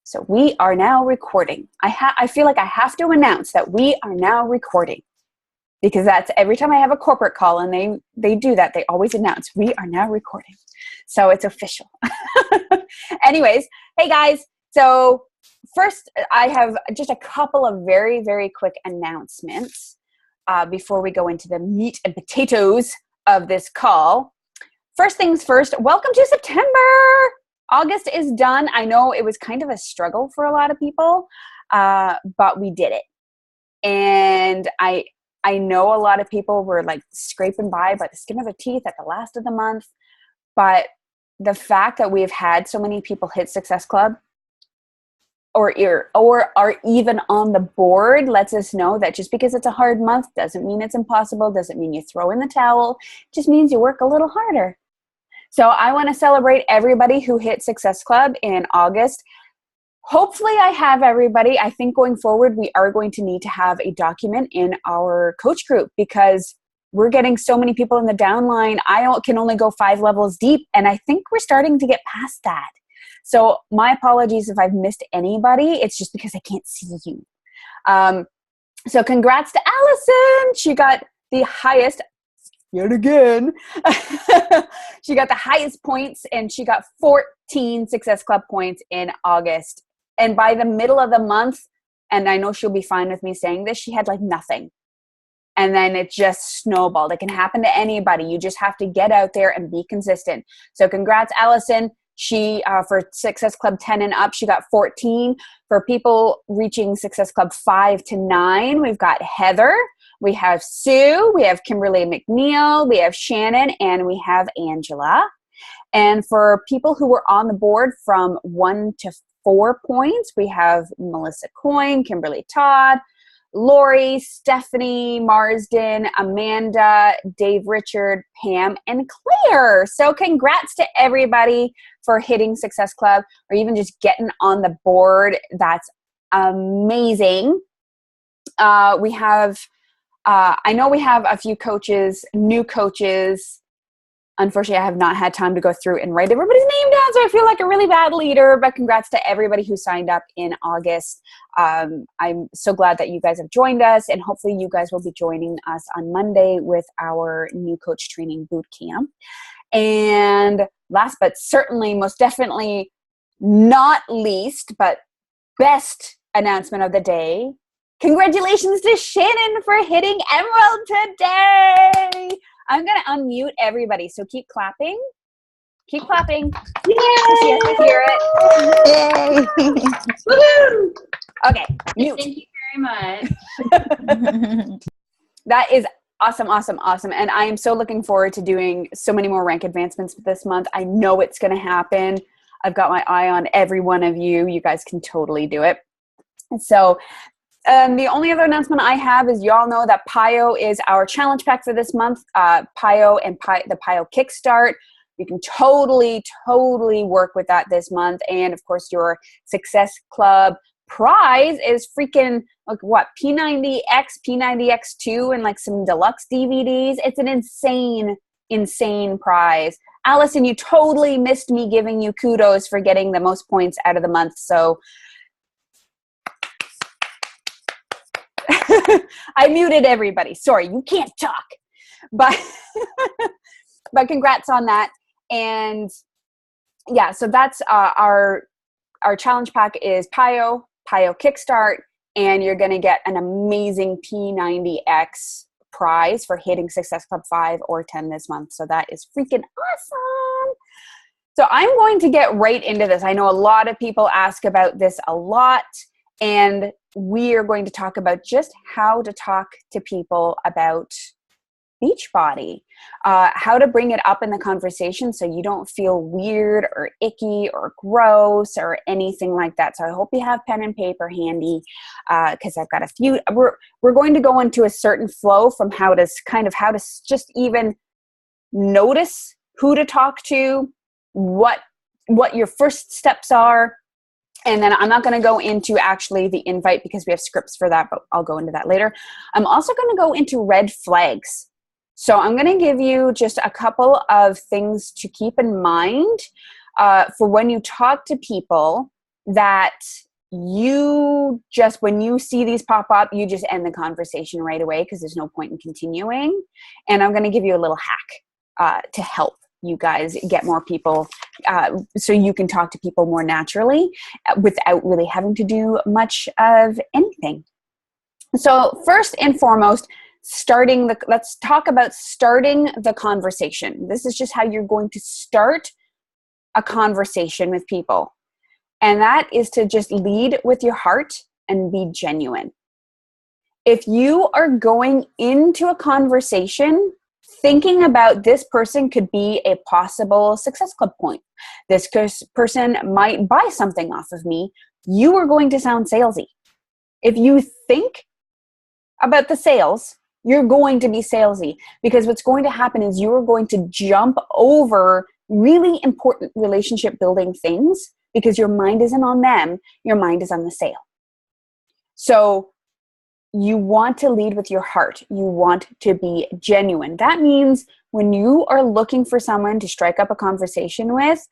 So we are now recording. I feel like I have to announce that we are now recording, because that's every time I have a corporate call and they do that, they always announce we are now recording. So it's official. Anyways, hey guys. So first, I have just a couple of very, very quick announcements before we go into the meat and potatoes of this call. First things first, welcome to September. August is done. I know it was kind of a struggle for a lot of people, but we did it. And I know a lot of people were like scraping by the skin of their teeth at the last of the month, but the fact that we've had so many people hit Success Club or are even on the board lets us know that just because it's a hard month doesn't mean it's impossible, doesn't mean you throw in the towel, it just means you work a little harder. So I want to celebrate everybody who hit Success Club in August. Hopefully I have everybody. I think going forward, we are going to need to have a document in our coach group because we're getting so many people in the downline. I can only go 5 levels deep, and I think we're starting to get past that. So my apologies if I've missed anybody. It's just because I can't see you. So congrats to Allison. She got the highest, yet again. She got the highest points, and she got 14 Success Club points in August. And by the middle of the month, and I know she'll be fine with me saying this, she had like nothing. And then it just snowballed. It can happen to anybody. You just have to get out there and be consistent. So congrats, Allison. She, for Success Club 10 and up, she got 14. For people reaching Success Club 5 to 9, we've got Heather, we have Sue, we have Kimberly McNeil, we have Shannon, and we have Angela. And for people who were on the board from 1 to 4 points, we have Melissa Coyne, Kimberly Todd, Lori, Stephanie Marsden, Amanda, Dave Richard, Pam, and Claire. So congrats to everybody for hitting Success Club or even just getting on the board. That's amazing. We have, I know we have a few coaches, new coaches. Unfortunately, I have not had time to go through and write everybody's name down, so I feel like a really bad leader, but congrats to everybody who signed up in August. I'm so glad that you guys have joined us, and hopefully you guys will be joining us on Monday with our new coach training boot camp. And last but certainly, most definitely not least, but best announcement of the day, congratulations to Shannon for hitting Emerald today. I'm going to unmute everybody, so keep clapping. Keep clapping. Yay! I hear it. Yay! Woo-hoo! Okay, mute. Thank you very much. That is awesome, awesome, awesome. And I am so looking forward to doing so many more rank advancements this month. I know it's going to happen. I've got my eye on every one of you. You guys can totally do it. So the only other announcement I have is y'all know that PIO is our challenge pack for this month. PIO and the PIO Kickstart. You can totally work with that this month. And of course, your Success Club prize is freaking like what, P90X, P90X2, and like some deluxe DVDs. It's an insane prize. Allison, you totally missed me giving you kudos for getting the most points out of the month. So I muted everybody. Sorry, you can't talk. But congrats on that. And yeah, so that's our challenge pack is PIO Kickstart, and you're going to get an amazing P90X prize for hitting Success Club 5 or 10 this month. So that is freaking awesome. So I'm going to get right into this. I know a lot of people ask about this a lot, and we are going to talk about just how to talk to people about Beachbody, how to bring it up in the conversation so you don't feel weird or icky or gross or anything like that. So I hope you have pen and paper handy because I've got a few. We're going to go into a certain flow from how to just even notice who to talk to, what your first steps are. And then I'm not going to go into actually the invite because we have scripts for that, but I'll go into that later. I'm also going to go into red flags. So I'm going to give you just a couple of things to keep in mind for when you talk to people that you just, when you see these pop up, you just end the conversation right away because there's no point in continuing. And I'm going to give you a little hack to help you guys get more people so you can talk to people more naturally without really having to do much of anything. So first and foremost, let's talk about starting the conversation. This is just how you're going to start a conversation with people. And that is to just lead with your heart and be genuine. If you are going into a conversation thinking about this person could be a possible Success Club point, this person might buy something off of me, you are going to sound salesy. If you think about the sales, you're going to be salesy, because what's going to happen is you are going to jump over really important relationship building things because your mind isn't on them, your mind is on the sale. So you want to lead with your heart. You want to be genuine. That means when you are looking for someone to strike up a conversation with,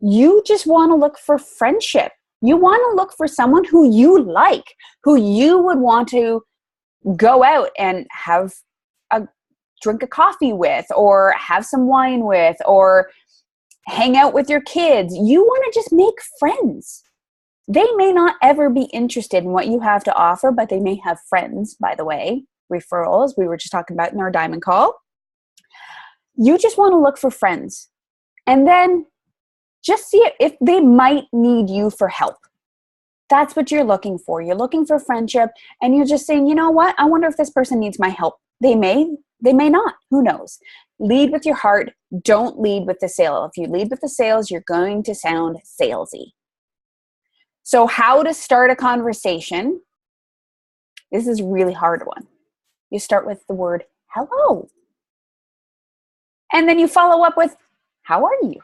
you just want to look for friendship. You want to look for someone who you like, who you would want to go out and have a drink of coffee with, or have some wine with, or hang out with your kids. You want to just make friends. They may not ever be interested in what you have to offer, but they may have friends, by the way, referrals we were just talking about in our diamond call. You just want to look for friends. And then just see if they might need you for help. That's what you're looking for. You're looking for friendship, and you're just saying, you know what? I wonder if this person needs my help. They may not. Who knows? Lead with your heart. Don't lead with the sale. If you lead with the sales, you're going to sound salesy. So how to start a conversation? This is a really hard one. You start with the word hello. And then you follow up with, how are you?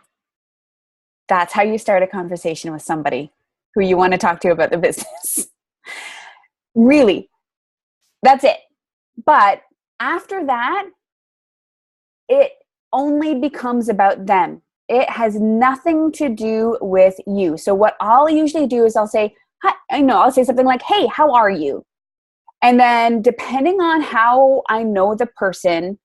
That's how you start a conversation with somebody who you want to talk to about the business. Really, that's it. But after that, it only becomes about them. It has nothing to do with you. So what I'll usually do is I'll say, hi, I'll say something like, hey, how are you? And then depending on how I know the person,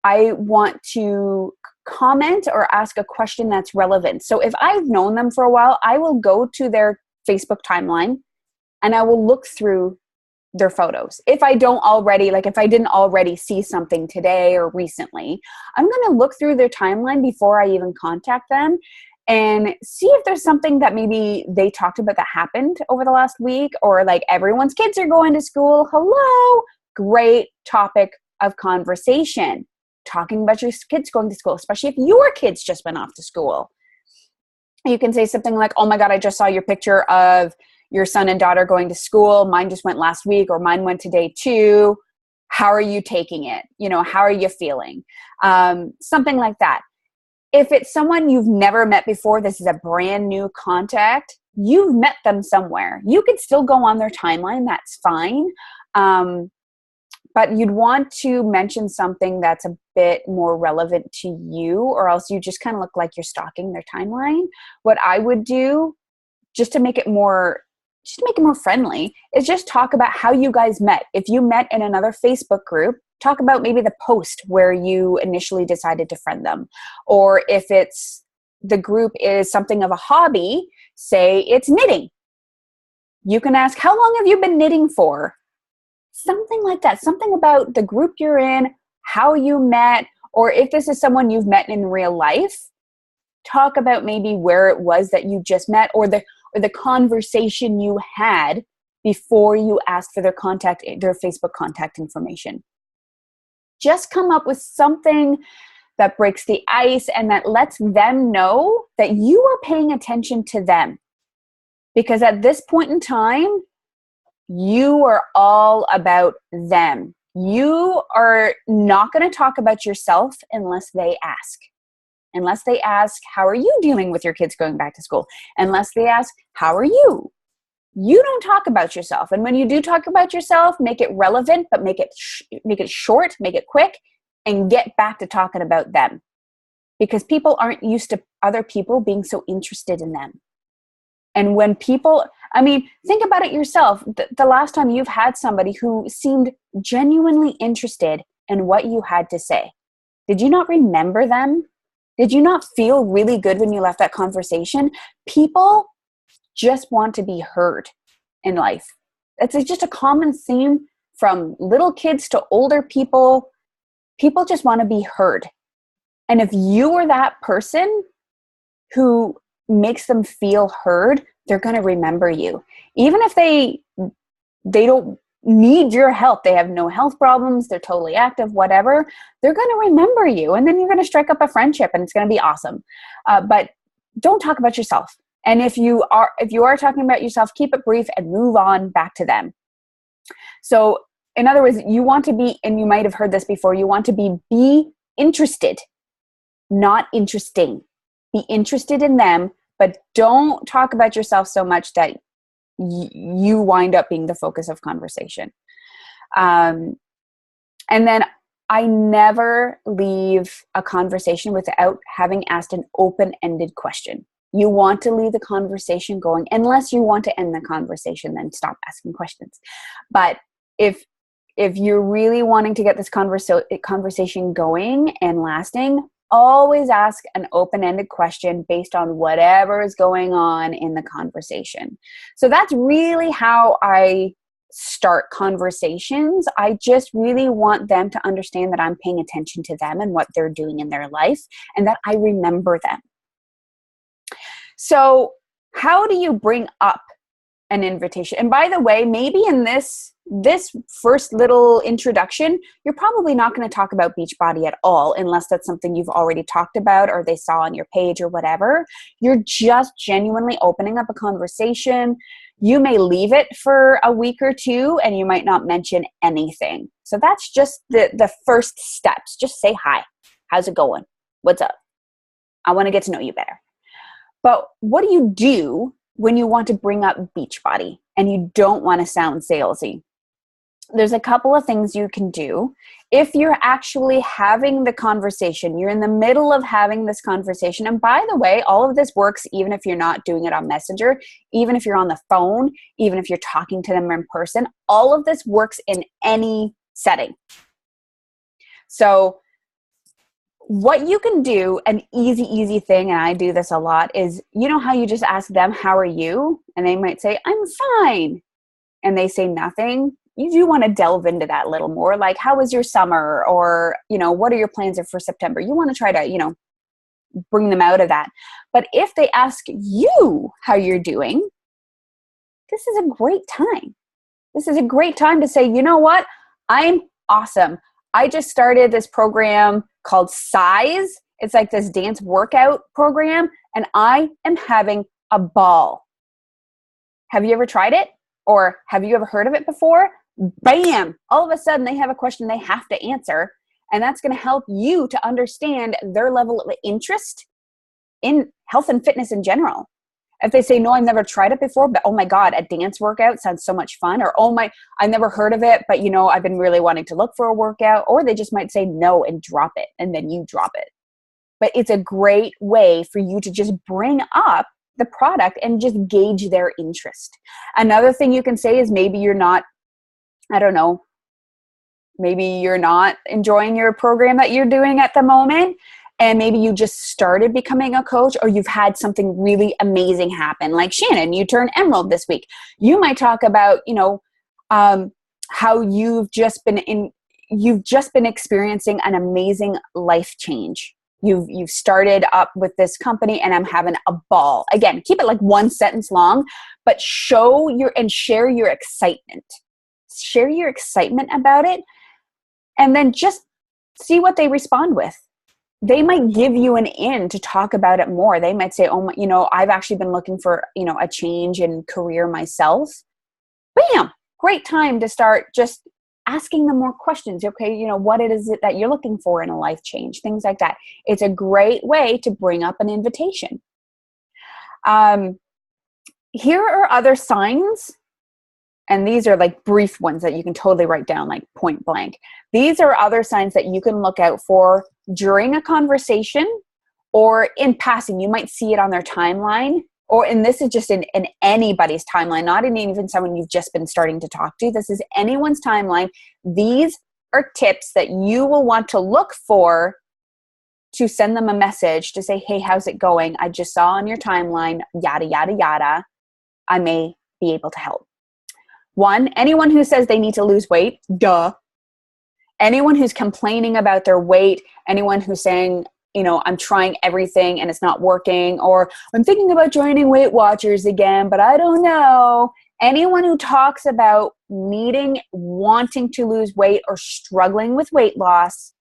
I want to comment or ask a question that's relevant. So if I've known them for a while, I will go to their Facebook timeline and I will look through their photos. If I didn't already see something today or recently, I'm going to look through their timeline before I even contact them and see if there's something that maybe they talked about that happened over the last week, or like everyone's kids are going to school. Hello, great topic of conversation. Talking about your kids going to school, especially if your kids just went off to school. You can say something like, oh my God, I just saw your picture of your son and daughter going to school. Mine just went last week, or mine went today too. How are you taking it? How are you feeling? Something like that. If it's someone you've never met before, this is a brand new contact, you've met them somewhere. You could still go on their timeline. That's fine. But you'd want to mention something that's a bit more relevant to you, or else you just kind of look like you're stalking their timeline. What I would do, just to make it more friendly, is just talk about how you guys met. If you met in another Facebook group, talk about maybe the post where you initially decided to friend them. Or if the group is something of a hobby, say it's knitting. You can ask, how long have you been knitting for? Something like that. Something about the group you're in, how you met, or if this is someone you've met in real life, talk about maybe where it was that you just met, or the conversation you had before you asked for their Facebook contact information. Just come up with something that breaks the ice and that lets them know that you are paying attention to them. Because at this point in time, you are all about them. You are not going to talk about yourself unless they ask. Unless they ask, how are you dealing with your kids going back to school? Unless they ask, how are you? You don't talk about yourself. And when you do talk about yourself, make it relevant, but make it short, make it quick, and get back to talking about them. Because people aren't used to other people being so interested in them. And when people, I mean, think about it yourself. The last time you've had somebody who seemed genuinely interested in what you had to say, did you not remember them? Did you not feel really good when you left that conversation? People just want to be heard in life. It's just a common theme from little kids to older people. People just want to be heard. And if you are that person who makes them feel heard, they're going to remember you. Even if they don't need your help, they have no health problems, they're totally active, whatever, they're going to remember you. And then you're going to strike up a friendship and it's going to be awesome. But don't talk about yourself. And if you are talking about yourself, keep it brief and move on back to them. So in other words, you want to be, and you might have heard this before, you want to be interested, not interesting. Be interested in them, but don't talk about yourself so much that you wind up being the focus of conversation. And then I never leave a conversation without having asked an open-ended question. You want to leave the conversation going, unless you want to end the conversation, then stop asking questions. But if you're really wanting to get this conversation going and lasting, always ask an open-ended question based on whatever is going on in the conversation. So that's really how I start conversations. I just really want them to understand that I'm paying attention to them and what they're doing in their life, and that I remember them. So how do you bring up an invitation? And by the way, maybe in this first little introduction, you're probably not going to talk about Beachbody at all, unless that's something you've already talked about or they saw on your page or whatever. You're just genuinely opening up a conversation. You may leave it for a week or two and you might not mention anything. So that's just the first steps. Just say hi. How's it going? What's up? I want to get to know you better. But what do you do when you want to bring up Beachbody and you don't want to sound salesy? There's a couple of things you can do. If you're actually having the conversation, you're in the middle of having this conversation. And by the way, all of this works even if you're not doing it on Messenger, even if you're on the phone, even if you're talking to them in person. All of this works in any setting. So what you can do, an easy thing, and I do this a lot, is you know how you just ask them, how are you? And they might say, I'm fine. And they say nothing. You do want to delve into that a little more. Like, how was your summer? Or, what are your plans for September? You want to try to, bring them out of that. But if they ask you how you're doing, this is a great time. This is a great time to say, you know what? I'm awesome. I just started this program called Size. It's like this dance workout program, and I am having a ball. Have you ever tried it? Or have you ever heard of it before? Bam! All of a sudden they have a question they have to answer, and that's going to help you to understand their level of interest in health and fitness in general. If they say, no, I've never tried it before, but oh my God, a dance workout sounds so much fun. Or, I've never heard of it, but I've been really wanting to look for a workout. Or they just might say no and drop it, and then you drop it. But it's a great way for you to just bring up the product and just gauge their interest. Another thing you can say is maybe you're not, maybe you're not enjoying your program that you're doing at the moment. And maybe you just started becoming a coach, or you've had something really amazing happen. Like Shannon, you turned Emerald this week. You might talk about, how you've just been experiencing an amazing life change. You've started up with this company, and I'm having a ball. Again, keep it like one sentence long, but share your excitement. Share your excitement about it, and then just see what they respond with. They might give you an in to talk about it more. They might say, I've actually been looking for, a change in career myself. Bam! Great time to start just asking them more questions. Okay, what is it that you're looking for in a life change? Things like that. It's a great way to bring up an invitation. Here are other signs. And these are like brief ones that you can totally write down, like point blank. These are other signs that you can look out for during a conversation or in passing. You might see it on their timeline, and this is just in anybody's timeline, not in even someone you've just been starting to talk to. This is anyone's timeline. These are tips that you will want to look for to send them a message to say, hey, how's it going? I just saw on your timeline, yada, yada, yada. I may be able to help. 1, anyone who says they need to lose weight, duh. Anyone who's complaining about their weight, anyone who's saying, I'm trying everything and it's not working, or I'm thinking about joining Weight Watchers again, but I don't know. Anyone who talks about wanting to lose weight or struggling with weight loss,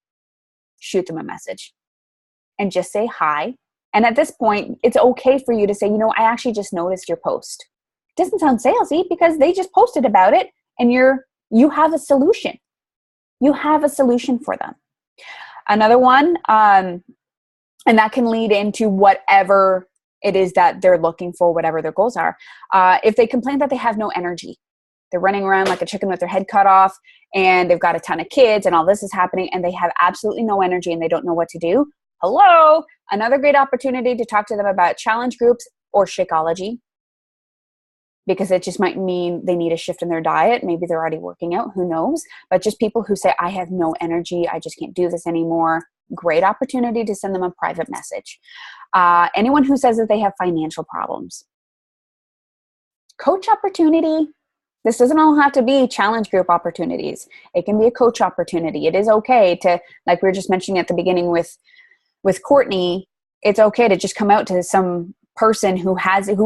shoot them a message and just say hi. And at this point, it's okay for you to say, I actually just noticed your post. It doesn't sound salesy because they just posted about it and you have a solution. You have a solution for them. Another one, and that can lead into whatever it is that they're looking for, whatever their goals are. If they complain that they have no energy, they're running around like a chicken with their head cut off, and they've got a ton of kids and all this is happening, and they have absolutely no energy and they don't know what to do. Hello, another great opportunity to talk to them about challenge groups or Shakeology, because it just might mean they need a shift in their diet. Maybe they're already working out, who knows? But just people who say, I have no energy, I just can't do this anymore. Great opportunity to send them a private message. Anyone who says that they have financial problems. Coach opportunity. This doesn't all have to be challenge group opportunities. It can be a coach opportunity. It is okay to, like we were just mentioning at the beginning with Courtney, it's okay to just come out to some person who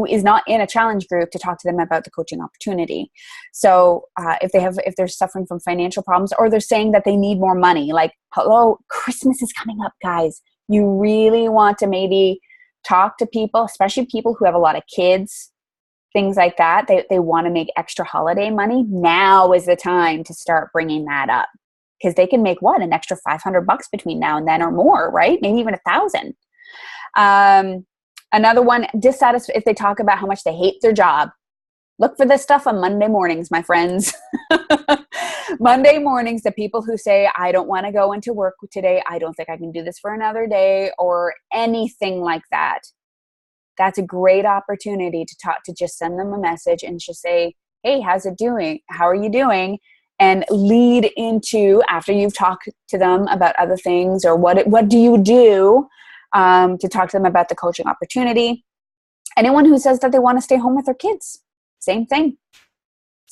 is not in a challenge group to talk to them about the coaching opportunity. So if they're suffering from financial problems, or they're saying that they need more money, like, hello, Christmas is coming up, guys. You really want to maybe talk to people, especially people who have a lot of kids, things like that. They want to make extra holiday money. Now is the time to start bringing that up, because they can make an extra $500 between now and then, or more, right? Maybe even $1,000. Another one, if they talk about how much they hate their job. Look for this stuff on Monday mornings, my friends. Monday mornings, the people who say, I don't want to go into work today. I don't think I can do this for another day, or anything like that. That's a great opportunity to just send them a message and just say, hey, how's it doing? How are you doing? And lead into, after you've talked to them about other things, or what do you do, to talk to them about the coaching opportunity. Anyone who says that they want to stay home with their kids, same thing.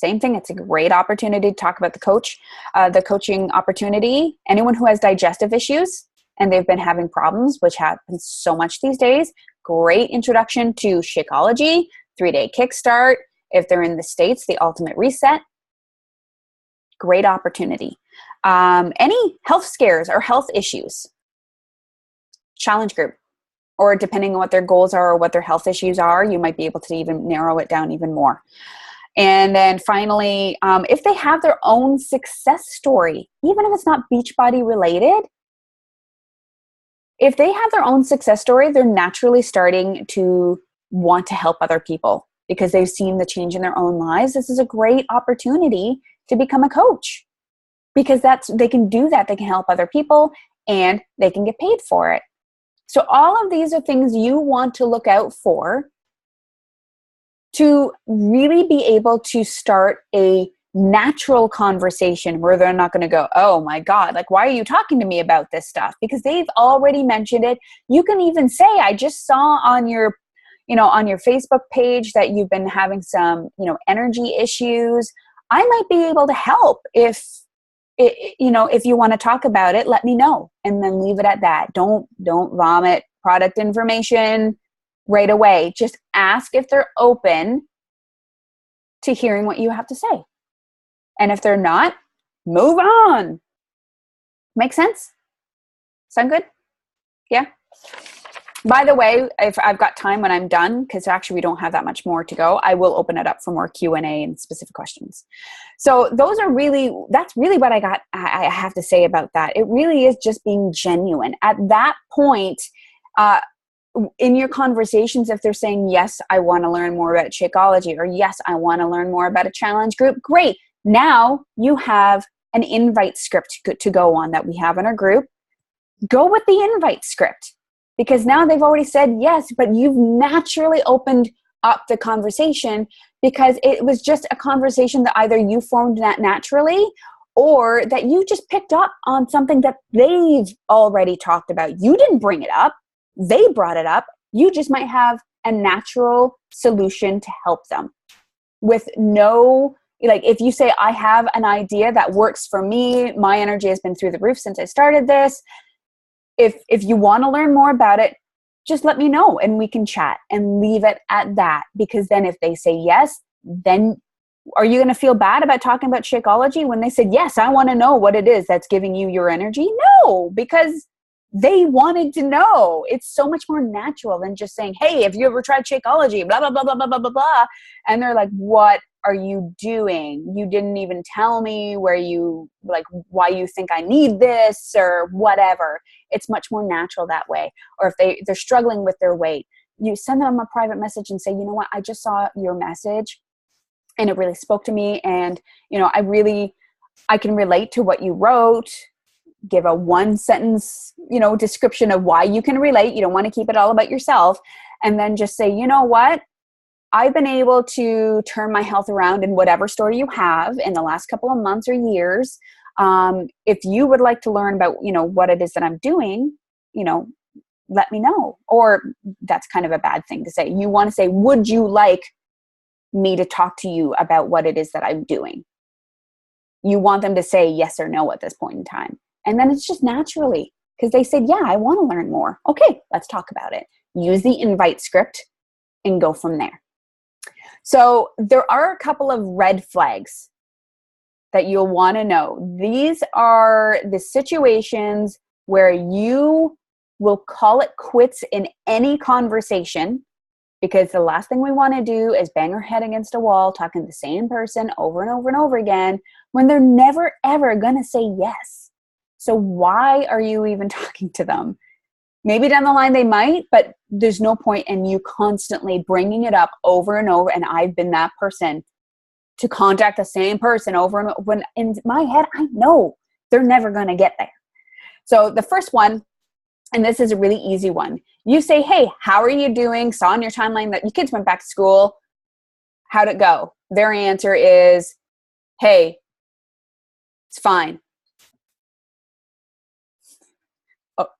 It's a great opportunity to talk about the coaching opportunity. Anyone who has digestive issues and they've been having problems, which happens so much these days, great introduction to Shakeology, 3-day kickstart. If they're in the States, the ultimate reset. Great opportunity. Any health scares or health issues, challenge group, or depending on what their goals are or what their health issues are, you might be able to even narrow it down even more. And then finally, if they have their own success story, even if it's not Beachbody related, if they have their own success story, they're naturally starting to want to help other people because they've seen the change in their own lives. This is a great opportunity to become a coach, because they can do that. They can help other people and they can get paid for it. So all of these are things you want to look out for to really be able to start a natural conversation where they're not going to go, oh my God, like, why are you talking to me about this stuff? Because they've already mentioned it. You can even say, I just saw on your Facebook page that you've been having some, energy issues. I might be able to help if you want to talk about it, let me know, and then leave it at that. Don't vomit product information right away. Just ask if they're open to hearing what you have to say. And if they're not, move on. Make sense? Sound good? Yeah. By the way, if I've got time when I'm done, because actually we don't have that much more to go, I will open it up for more Q&A and specific questions. So that's really what I have to say about that. It really is just being genuine. At that point, in your conversations, if they're saying, yes, I want to learn more about Shakeology, or yes, I want to learn more about a challenge group, great. Now you have an invite script to go on that we have in our group. Go with the invite script. Because now they've already said yes, but you've naturally opened up the conversation, because it was just a conversation that either you formed naturally, or that you just picked up on something that they've already talked about. You didn't bring it up. They brought it up. You just might have a natural solution to help them with no, like, if you say, I have an idea that works for me, my energy has been through the roof since I started this. If you want to learn more about it, just let me know and we can chat, and leave it at that. Because then if they say yes, then are you going to feel bad about talking about Shakeology when they said, yes, I want to know what it is that's giving you your energy? No, because they wanted to know. It's so much more natural than just saying, hey, have you ever tried Shakeology? Blah, blah, blah, blah, blah, blah, blah, blah. And they're like, what are you doing? You didn't even tell me why you think I need this or whatever. It's much more natural that way. Or if they're struggling with their weight, you send them a private message and say, you know what, I just saw your message and it really spoke to me. And, I can relate to what you wrote. Give a 1-sentence, description of why you can relate. You don't want to keep it all about yourself. And then just say, you know what? I've been able to turn my health around in whatever story you have in the last couple of months or years. If you would like to learn about, what it is that I'm doing, let me know. Or that's kind of a bad thing to say. You want to say, would you like me to talk to you about what it is that I'm doing? You want them to say yes or no at this point in time. And then it's just naturally, because they said, yeah, I want to learn more. Okay, let's talk about it. Use the invite script and go from there. So there are a couple of red flags that you'll want to know. These are the situations where you will call it quits in any conversation, because the last thing we want to do is bang our head against a wall talking to the same person over and over and over again when they're never, ever going to say yes. So why are you even talking to them? Maybe down the line they might, but there's no point in you constantly bringing it up over and over. And I've been that person to contact the same person over and over. When in my head, I know they're never going to get there. So the first one, and this is a really easy one. You say, hey, how are you doing? Saw on your timeline that your kids went back to school. How'd it go? Their answer is, hey, it's fine.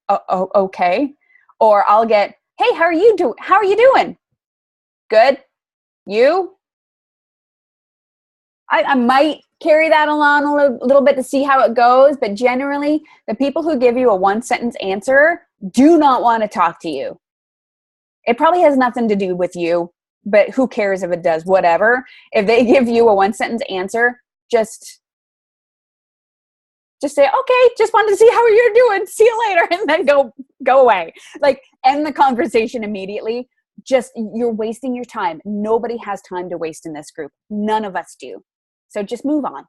Okay. Or I'll get, hey, how are you doing? Good. You? I might carry that along a little bit to see how it goes, but generally the people who give you a 1-sentence answer do not want to talk to you. It probably has nothing to do with you, but who cares if it does? Whatever. If they give you a 1-sentence answer, just say, okay, just wanted to see how you're doing. See you later. And then go away. Like, end the conversation immediately. You're wasting your time. Nobody has time to waste in this group. None of us do. So just move on.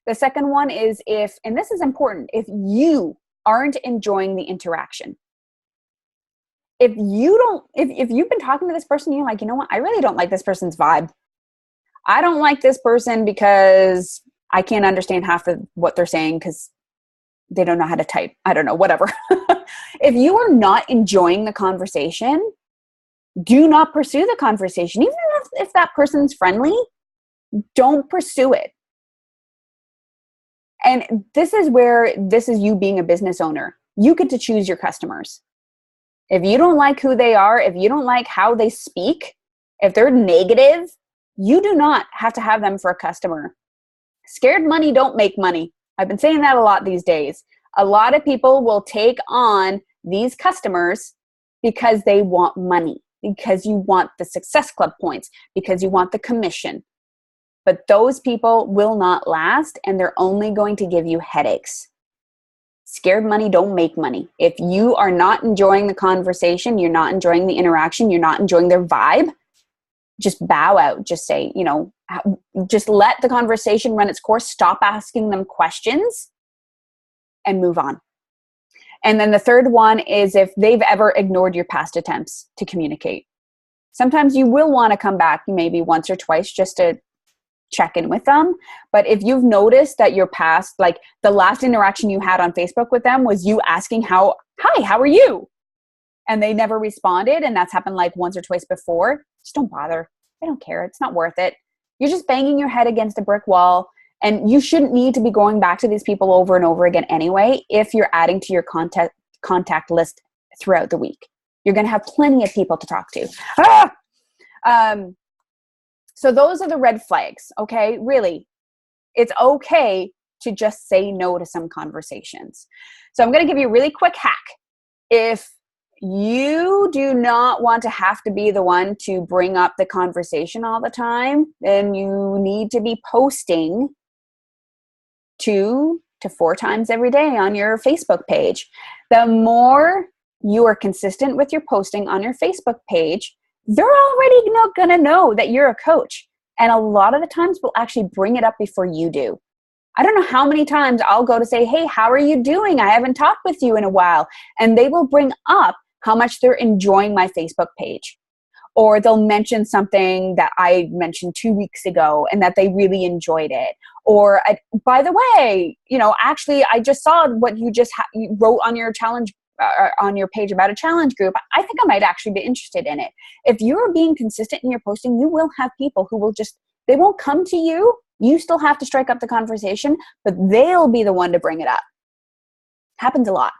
The second one is and this is important, if you aren't enjoying the interaction. If you've been talking to this person, you're like, you know what? I really don't like this person's vibe. I don't like this person because I can't understand half of what they're saying because they don't know how to type. I don't know, whatever. If you are not enjoying the conversation, do not pursue the conversation. Even if that person's friendly, don't pursue it. And this is you being a business owner. You get to choose your customers. If you don't like who they are, if you don't like how they speak, if they're negative, you do not have to have them for a customer. Scared money don't make money. I've been saying that a lot these days. A lot of people will take on these customers because they want money, because you want the Success Club points, because you want the commission. But those people will not last, and they're only going to give you headaches. Scared money don't make money. If you are not enjoying the conversation, you're not enjoying the interaction, you're not enjoying their vibe, just bow out. Just say, just let the conversation run its course. Stop asking them questions and move on. And then the third one is if they've ever ignored your past attempts to communicate. Sometimes you will want to come back maybe once or twice just to check in with them. But if you've noticed that your past, like the last interaction you had on Facebook with them was you asking hi, how are you? And they never responded, and that's happened like once or twice before, Just don't bother. I don't care. It's not worth it. You're just banging your head against a brick wall, and you shouldn't need to be going back to these people over and over again anyway if you're adding to your contact list throughout the week. You're going to have plenty of people to talk to. So those are the red flags, okay? Really, it's okay to just say no to some conversations. So I'm going to give you a really quick hack. If you do not want to have to be the one to bring up the conversation all the time, then you need to be posting 2 to 4 times every day on your Facebook page. The more you are consistent with your posting on your Facebook page, they're already not going to know that you're a coach. And a lot of the times we'll actually bring it up before you do. I don't know how many times I'll go to say, hey, how are you doing? I haven't talked with you in a while. And they will bring up how much they're enjoying my Facebook page. Or they'll mention something that I mentioned 2 weeks ago and that they really enjoyed it. Or, by the way, actually, I just saw what you you wrote on your challenge, on your page about a challenge group. I think I might actually be interested in it. If you're being consistent in your posting, you will have people who will they won't come to you. You still have to strike up the conversation, but they'll be the one to bring it up. Happens a lot.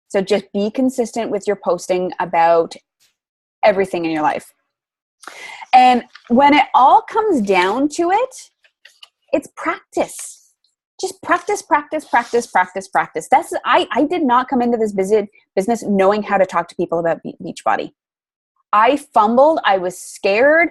So just be consistent with your posting about everything in your life. And when it all comes down to it, it's practice. Just practice. I did not come into this business knowing how to talk to people about Beachbody. I fumbled. I was scared.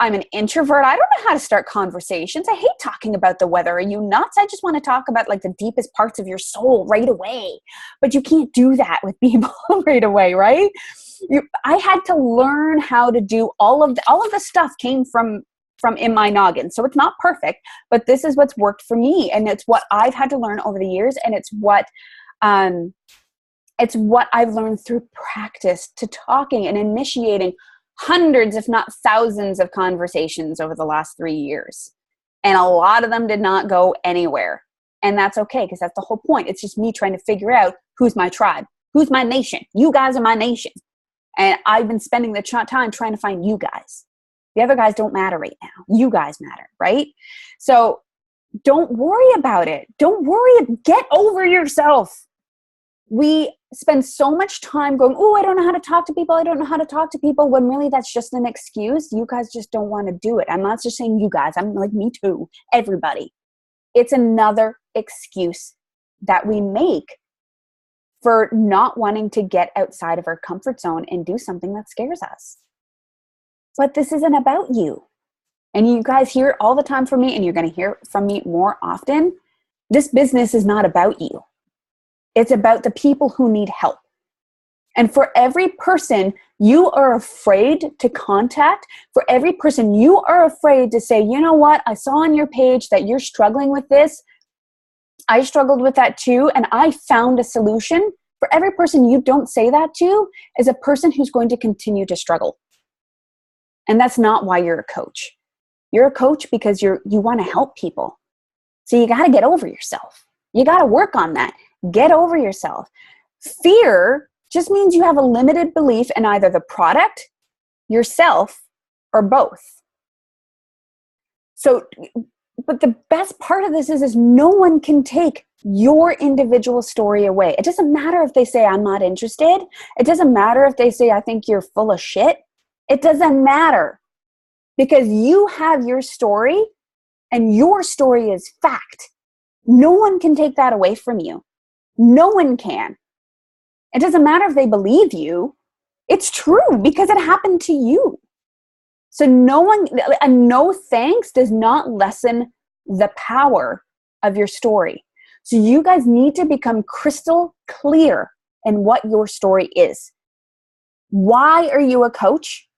I'm an introvert. I don't know how to start conversations. I hate talking about the weather. Are you nuts? I just want to talk about like the deepest parts of your soul right away. But you can't do that with people right away, right? I had to learn how to do all of the stuff came from in my noggin. So it's not perfect, but this is what's worked for me. And it's what I've had to learn over the years. And it's what I've learned through practice, to talking and initiating hundreds, if not thousands of conversations over the last 3 years. And a lot of them did not go anywhere. And that's okay, because that's the whole point. It's just me trying to figure out who's my tribe, who's my nation. You guys are my nation. And I've been spending the time trying to find you guys. The other guys don't matter right now. You guys matter, right? So don't worry about it. Don't worry. Get over yourself. We spend so much time going, oh, I don't know how to talk to people. I don't know how to talk to people, when really that's just an excuse. You guys just don't want to do it. I'm not just saying you guys. I'm like, me too. Everybody. It's another excuse that we make for not wanting to get outside of our comfort zone and do something that scares us. But this isn't about you. And you guys hear it all the time from me, and you're going to hear from me more often. This business is not about you. It's about the people who need help. And for every person you are afraid to contact, for every person you are afraid to say, you know what, I saw on your page that you're struggling with this. I struggled with that too, and I found a solution. For every person you don't say that to is a person who's going to continue to struggle. And that's not why you're a coach. You're a coach because you want to help people. So you got to get over yourself. You got to work on that. Get over yourself. Fear just means you have a limited belief in either the product, yourself, or both. So, but the best part of this is no one can take your individual story away. It doesn't matter if they say, I'm not interested. It doesn't matter if they say, I think you're full of shit. It doesn't matter, because you have your story, and your story is fact. No one can take that away from you. No one can. It doesn't matter if they believe you. It's true because it happened to you. So a no thanks does not lessen the power of your story. So you guys need to become crystal clear in what your story is. Why are you a coach?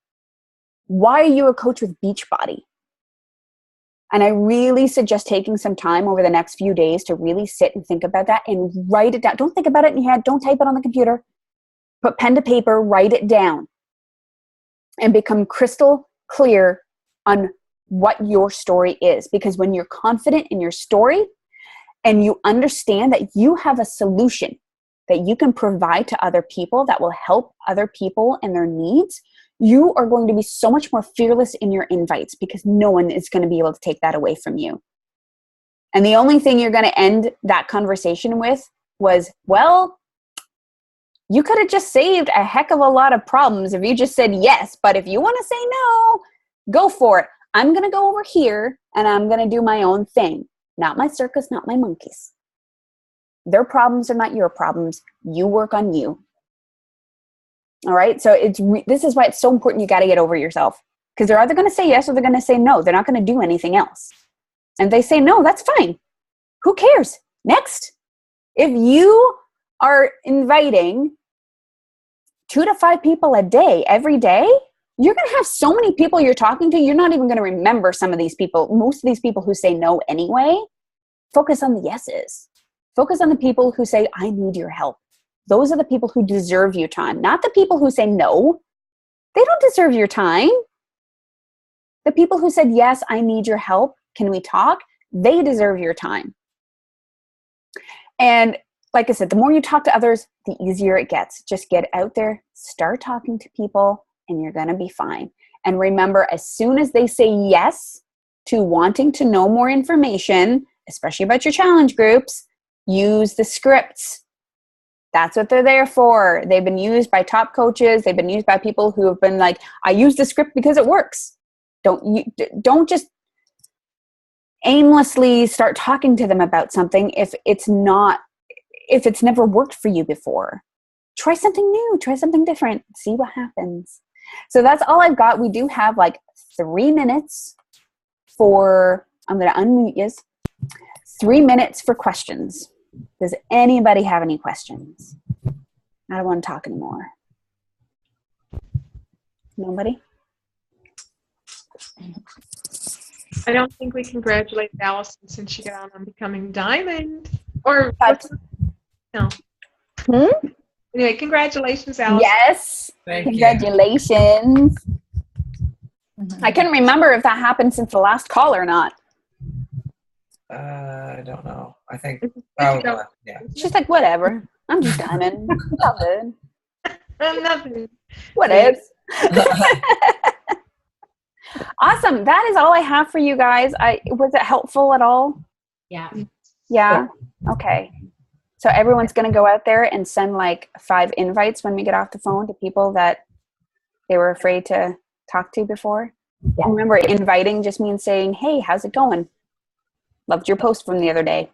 Why are you a coach with Beachbody? And I really suggest taking some time over the next few days to really sit and think about that and write it down. Don't think about it in your head. Don't type it on the computer. Put pen to paper, write it down, and become crystal clear on what your story is. Because when you're confident in your story and you understand that you have a solution that you can provide to other people that will help other people and their needs, you are going to be so much more fearless in your invites because no one is going to be able to take that away from you. And the only thing you're going to end that conversation with was, well, you could have just saved a heck of a lot of problems if you just said yes. But if you want to say no, go for it. I'm going to go over here and I'm going to do my own thing. Not my circus, not my monkeys. Their problems are not your problems. You work on you. All right. So this is why it's so important. You got to get over yourself, because they're either going to say yes or they're going to say no. They're not going to do anything else. And if they say no, that's fine. Who cares? Next. If you are inviting 2 to 5 people a day, every day, you're going to have so many people you're talking to. You're not even going to remember some of these people. Most of these people who say no anyway, focus on the yeses. Focus on the people who say, I need your help. Those are the people who deserve your time, not the people who say no. They don't deserve your time. The people who said, yes, I need your help. Can we talk? They deserve your time. And like I said, the more you talk to others, the easier it gets. Just get out there, start talking to people, and you're going to be fine. And remember, as soon as they say yes to wanting to know more information, especially about your challenge groups, use the scripts. That's what they're there for. They've been used by top coaches. They've been used by people who have been like, I use the script because it works. Don't just aimlessly start talking to them about something if it's never worked for you before. Try something new, try something different, see what happens. So that's all I've got. We do have like 3 minutes I'm going to unmute you. 3 minutes for questions. Does anybody have any questions? I don't want to talk anymore. Nobody? I don't think we congratulate Allison since she got on becoming Diamond. Or no. Anyway, congratulations, Allison. Yes. Congratulations. I couldn't remember if that happened since the last call or not. I don't know. I think probably not. Yeah. She's like, whatever. I'm just Diamond. Nothing. Nothing. What is? Awesome. That is all I have for you guys. Was it helpful at all? Yeah. Yeah. Okay. So everyone's going to go out there and send like 5 invites when we get off the phone to people that they were afraid to talk to before. Yeah. And remember, inviting just means saying, hey, how's it going? Loved your post from the other day.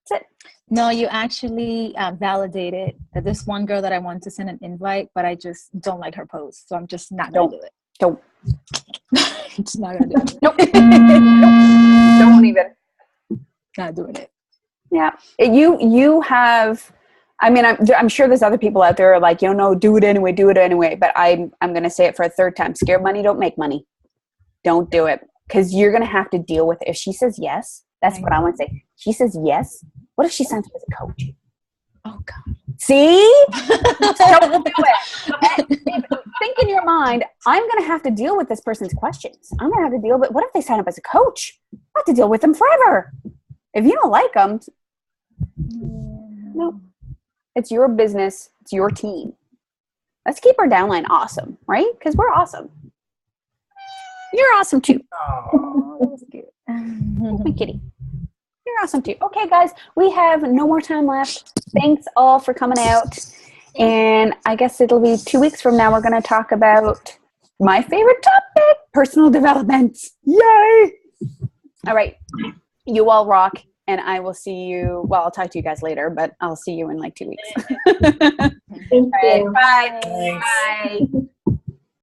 That's it. No, you actually validated that this one girl that I want to send an invite, but I just don't like her post. So I'm just not going to do it. Don't. I'm just not going to do it. Nope. Don't even. Not doing it. Yeah. You have, I mean, I'm sure there's other people out there like, do it anyway. But I'm going to say it for a third time. Scared money don't make money. Don't do it. Because you're going to have to deal with it. If she says yes, that's what I want to say. She says yes. What if she signs up as a coach? Oh, God. See? Don't do it. Think in your mind, I'm going to have to deal with this person's questions. I'm going to have to deal with, what if they sign up as a coach? I have to deal with them forever. If you don't like them, no. It's your business. It's your team. Let's keep our downline awesome, right? Because we're awesome. You're awesome too. Oh, that was cute. My kitty. You're awesome too. Okay, guys, we have no more time left. Thanks all for coming out. And I guess it'll be 2 weeks from now. We're going to talk about my favorite topic, personal development. Yay! All right. You all rock. And I will see you. Well, I'll talk to you guys later, but I'll see you in like 2 weeks. Thank you. Right, bye. Thanks. Bye.